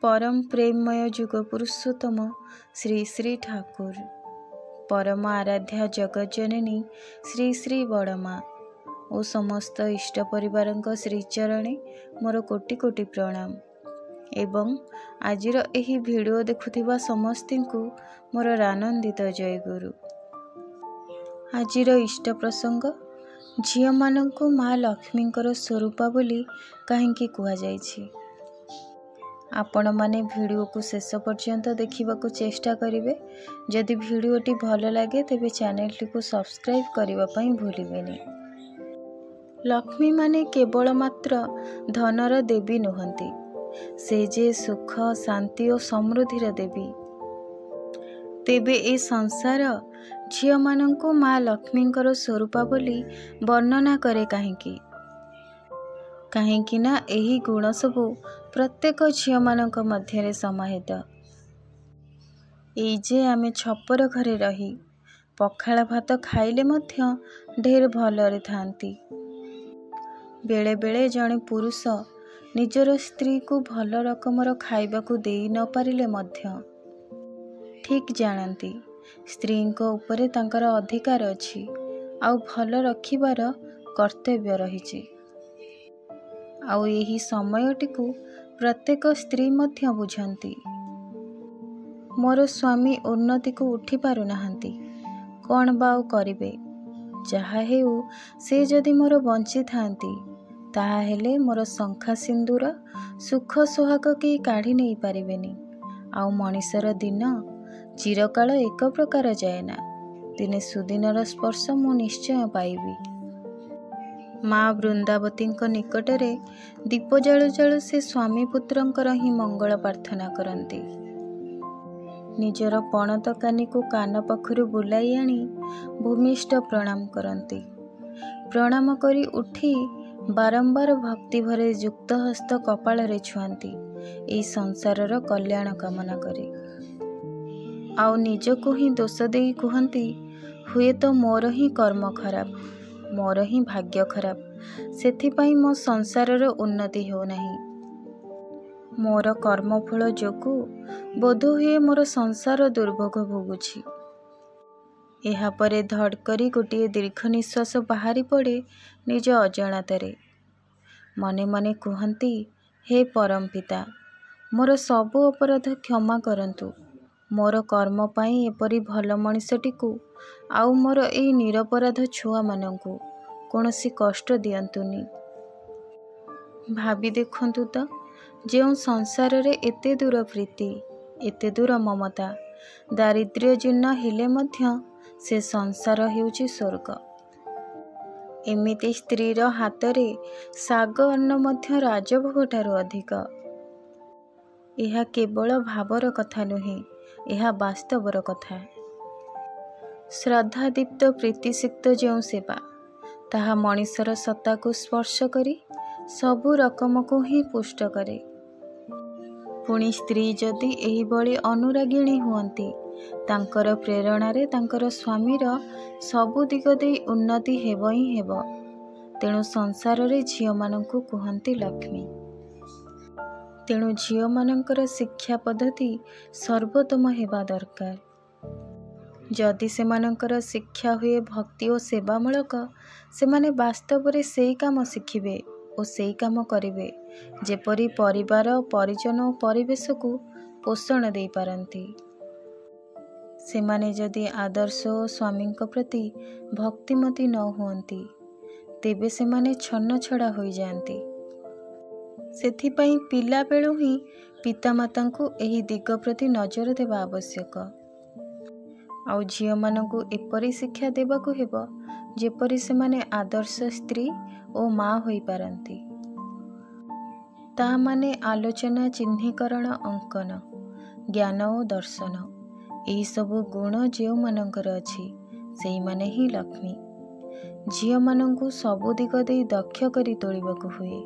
परम प्रेममय जुग पुरुषोत्तम श्री श्री ठाकुर, परम आराध्या जगज्जननी श्री श्री बड़मा और समस्त इष्ट परिवार श्रीचरणे मोर कोटि कोटि प्रणाम। एवं आजिर एही वीडियो देखुथिबा समस्ती को मोर आनंदित जय गुरु। आजिर इष्ट प्रसंग झियो मानंकु माँ लक्ष्मींकर स्वरूपा बोली काहेकि कुहा जायछि। आपण माने वीडियो को शेष पर्यंत देखा चेष्टा करेंगे। जदि वीडियोटी भल लगे तेबे चैनल टी सब्सक्राइब करने भूलिबेनि। लक्ष्मी माने केवल मात्र धनर देवी नुहंती, से जे सुख शांति और समृद्धिर देवी। तेबे ए संसार झियो मानंकु माँ लक्ष्मींकर स्वरूपा बोली वर्णना करे काहेकि ना एही गुण सबु प्रत्येक झियो मानक मध्यरे समाहित। जे आमे छपर घरे रही पखाला भात खाइले मध्य ढेर भलरे थांती। बेले बेले जणे पुरुष निजर स्त्री को भल रकमर खाइबाकू देई न पारिले मध्य ठीक जानती स्त्री को उपरे तांकर अधिकार अछि आउ भल रखिबार कर्तव्य रहिछि। आउ यही समयटिकु प्रत्येक स्त्री मध्य बुझंती। मोर स्वामी उन्नति को उठी पारु नाहंती, कौन बाउ करिबे। जहा हेउ से जदि मोर बंची थांती ताहा हेले मोर शंखा सिंदूर सुख सोहाग के काढ़ी नहीं पारिबेनी। आउ मनीषर दिन चिरकाल एक प्रकार जाएना, दिने सुदिनर स्पर्श मु निश्चय पाइबी। माँ वृंदावती निकटरे दीप जालु जालु से स्वामी पुत्रंकर ही मंगल प्रार्थना करती। निजर पणत कानी को कान पाखरु बुलाई आनी भूमिष्ठ प्रणाम करती। प्रणाम करी उठी बारंबार भक्ति भरे युक्त हस्त कपाल रे छुआंती, एई संसारर कल्याण कामना करी। आउ निजको ही दोष देई कहती, हुए तो मोर ही कर्म खराब, मोर ही भाग्य खराब, सेथिपाई मो संसारर उन्नति हो नहीं। मोर कर्मफल जोगु बोध हुए मोर संसार दुर्भोग भोगुछि। एहा परे धड़ करी गोटे दीर्घ निश्वास बाहरी पड़े निज अजाणतारे। मने मने कहती, हे परम पिता, मोर सबु अपराध क्षमा करंतु। मोर कर्म पाई एपरी भल मनिषटिकु आउ मोर एई निरपराध छुआ मानंकु कौनसी कष्ट दियंतुनी। भाभी देखंतु तो जेउ संसार रे एते दूर प्रीति एते दूर ममता, दारिद्र्य जीर्ण हेले मध्य से संसार हेउची स्वर्ग। एमिति स्त्रीर हातरे साग अन्न मध्य राजभोग ठारू अधिक। यह केवल भावर कथा नुहे, यह वास्तवर कथा। श्रद्धादीप्त प्रीतिसिक्त जो सेवा ताहा मनीषर सत्ता को स्पर्श करी सबु रकम को ही पुष्ट करे। पुणी स्त्री जदि एही बळी अनुरागिणी हुअंती तांकर प्रेरणा रे तांकर स्वामीर सबु दिग देई उन्नति हेब ही हेब। तेणु संसार रे झियो मानंकु कहंती लक्ष्मी। तेणु झियो मानंकर शिक्षा पद्धति सर्वोत्तम हेबा दरकार। जदि सेमानंकर शिक्षा हुए भक्ति और सेवामूलक, सेमाने वास्तव रे सेई काम शिखिबे और सेई काम करिबे जेपरि परिवार परिजन और परिवेश को पोषण दे पारंती। सेमाने जदि आदर्श और स्वामी प्रति भक्तिमती न हुअंती तेबे सेमाने छन्न छड़ा हो जाती। सेथिपाई पिला बेलू ही पितामाता को एही दिग प्रति नजर देवा आवश्यक। आउ झियो मानंकु एपरी शिक्षा देबाकू हेबो जेपरी सेमाने आदर्श स्त्री और माँ होई पारंती। ता माने आलोचना चिह्नीकरण अंकन ज्ञान और दर्शन एही सबु गुण जेउ मानंकर अछि सेई माने ही लक्ष्मी। झियो मानंकु सबु दिग देई दक्ष करी तोलिबाकू हुए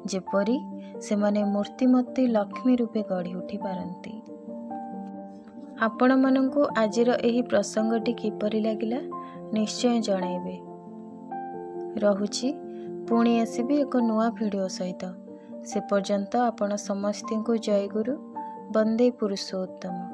जेपरी सेमाने मूर्तिमती लक्ष्मी रूपे गढ़ी उठी पारंती। आपण मानंकु आजिर एही प्रसंगटी किपरि लागिला निश्चय जणाइबे। रहुछि पुणी आसिबी एक नुआ वीडियो सहित। से पर्यंत आपण समस्ती को जय गुरु। ବନ୍ଦେ ପୁରୁଷୋତ୍ତମ।